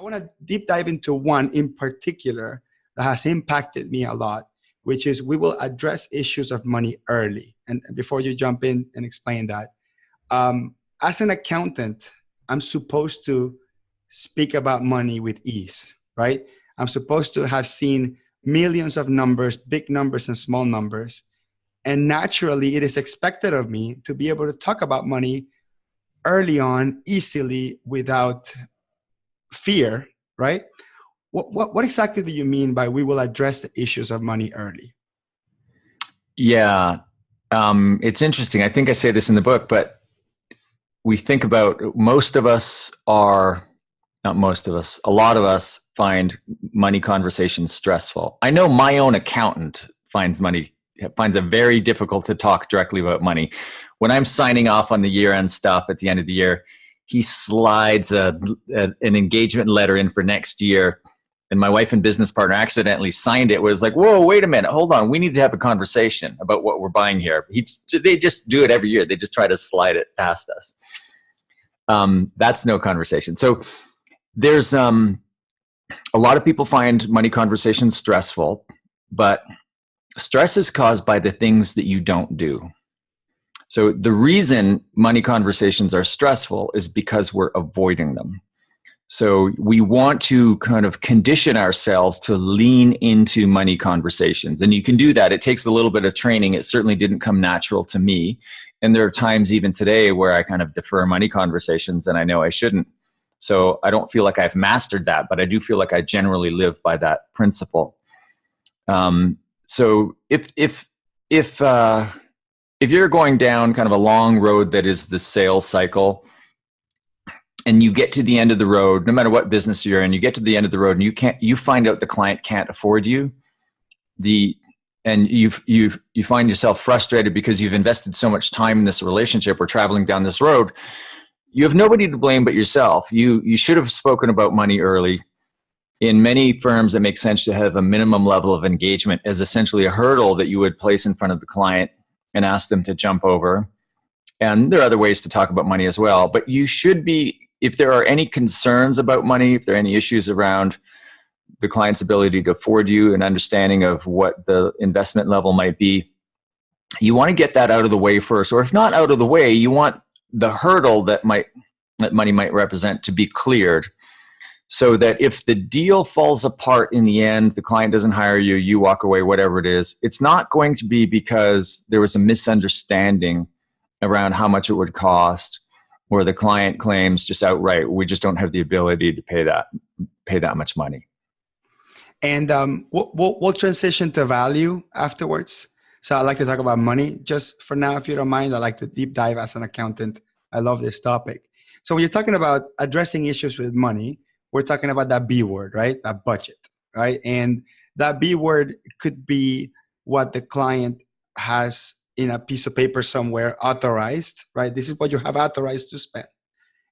I want to deep dive into one in particular that has impacted me a lot, which is we will address issues of money early. And before you jump in and explain that, as an accountant, I'm supposed to speak about money with ease, right? I'm supposed to have seen millions of numbers, big numbers and small numbers. And naturally, it is expected of me to be able to talk about money early on, easily, without fear, right? What exactly do you mean by we will address the issues of money early? Yeah, it's interesting. I think I say this in the book, but we think about most of us are, not most of us, a lot of us find money conversations stressful. I know my own accountant finds it very difficult to talk directly about money. When I'm signing off on the year-end stuff at the end of the year, he slides an engagement letter in for next year. And my wife and business partner accidentally signed it. It was like, whoa, wait a minute, hold on. We need to have a conversation about what we're buying here. They just do it every year. They just try to slide it past us. That's no conversation. So there's a lot of people find money conversations stressful, but stress is caused by the things that you don't do. So the reason money conversations are stressful is because we're avoiding them. So we want to kind of condition ourselves to lean into money conversations. And you can do that. It takes a little bit of training. It certainly didn't come natural to me. And there are times even today where I kind of defer money conversations and I know I shouldn't. So I don't feel like I've mastered that, but I do feel like I generally live by that principle. So if you're going down kind of a long road that is the sales cycle, and you get to the end of the road, no matter what business you're in, you get to the end of the road and you find out the client can't afford you, and you find yourself frustrated because you've invested so much time in this relationship or traveling down this road. You have nobody to blame but yourself. You should have spoken about money early. In many firms, it makes sense to have a minimum level of engagement as essentially a hurdle that you would place in front of the client and ask them to jump over. And there are other ways to talk about money as well. But you should be, if there are any concerns about money, if there are any issues around the client's ability to afford you, an understanding of what the investment level might be, you want to get that out of the way first. Or if not out of the way, you want the hurdle that money might represent to be cleared, so that if the deal falls apart in the end, the client doesn't hire you, you walk away, whatever it is, it's not going to be because there was a misunderstanding around how much it would cost, or the client claims just outright, we just don't have the ability to pay that much money. And we'll transition to value afterwards. So I'd like to talk about money just for now, if you don't mind. I'd like to deep dive as an accountant. I love this topic. So when you're talking about addressing issues with money, we're talking about that B word, right? That budget, right? And that B word could be what the client has in a piece of paper somewhere authorized, right? This is what you have authorized to spend.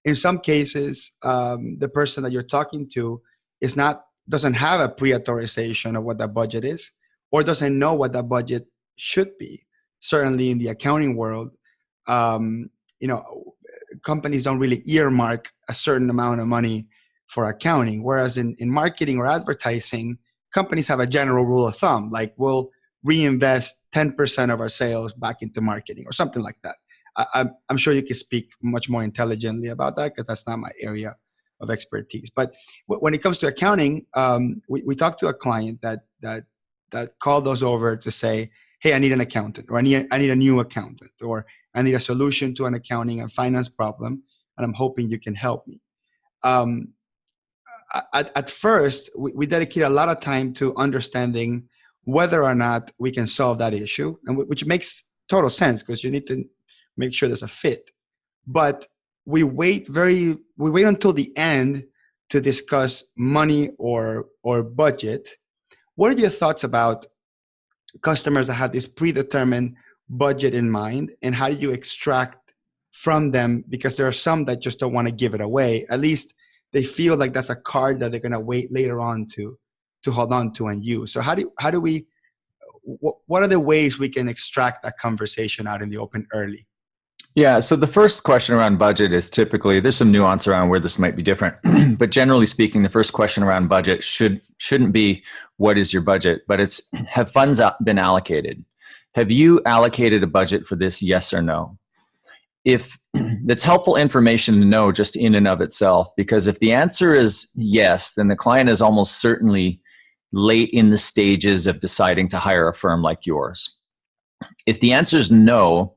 In some cases, the person that you're talking to doesn't have a pre-authorization of what that budget is, or doesn't know what that budget should be. Certainly in the accounting world, companies don't really earmark a certain amount of money for accounting. Whereas in marketing or advertising, companies have a general rule of thumb, like we'll reinvest 10% of our sales back into marketing or something like that. I'm sure you can speak much more intelligently about that because that's not my area of expertise. But when it comes to accounting, we talked to a client that called us over to say, hey, I need an accountant, or I need a new accountant, or I need a solution to an accounting and finance problem, and I'm hoping you can help me. At first, we dedicate a lot of time to understanding whether or not we can solve that issue, and which makes total sense because you need to make sure there's a fit. But we wait until the end to discuss money or budget. What are your thoughts about customers that have this predetermined budget in mind, and how do you extract from them? Because there are some that just don't want to give it away. At least they feel like that's a card that they're going to wait later on to hold on to and use. So what are the ways we can extract that conversation out in the open early? Yeah. So the first question around budget is typically, there's some nuance around where this might be different, but generally speaking, the first question around budget shouldn't be what is your budget, but it's have funds been allocated? Have you allocated a budget for this? Yes or no? If that's helpful information to know just in and of itself, because if the answer is yes, then the client is almost certainly late in the stages of deciding to hire a firm like yours. If the answer is no,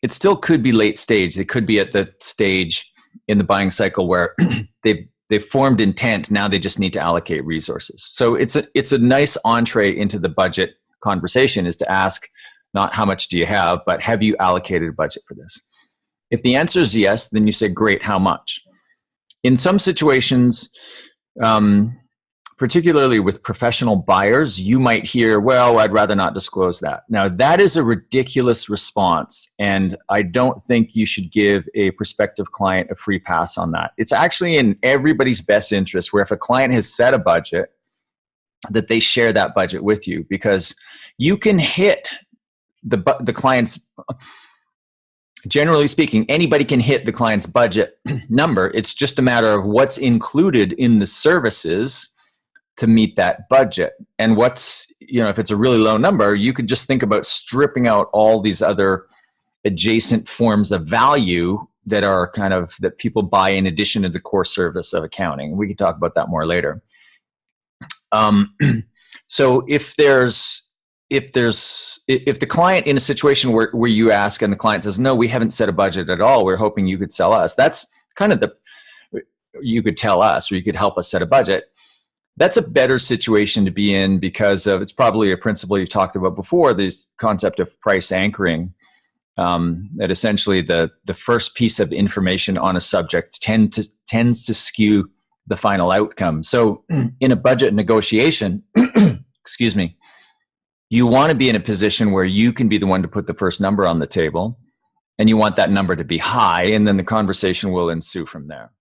it still could be late stage. They could be at the stage in the buying cycle where they've formed intent. Now they just need to allocate resources. So it's a nice entree into the budget conversation, is to ask not how much do you have, but have you allocated a budget for this? If the answer is yes, then you say, great, how much? In some situations, particularly with professional buyers, you might hear, well, I'd rather not disclose that. Now, that is a ridiculous response, and I don't think you should give a prospective client a free pass on that. It's actually in everybody's best interest, where if a client has set a budget, that they share that budget with you, because you can hit the client's, generally speaking, anybody can hit the client's budget number. It's just a matter of what's included in the services to meet that budget. And what's, if it's a really low number, you could just think about stripping out all these other adjacent forms of value that are that people buy in addition to the core service of accounting. We can talk about that more later. So if the client, in a situation where you ask and the client says, no, we haven't set a budget at all, we're hoping you could sell us. That's you could tell us, or you could help us set a budget. That's a better situation to be in, because it's probably a principle you've talked about before, this concept of price anchoring, that essentially the first piece of information on a subject tends to skew the final outcome. So in a budget negotiation, excuse me, you want to be in a position where you can be the one to put the first number on the table, and you want that number to be high, and then the conversation will ensue from there.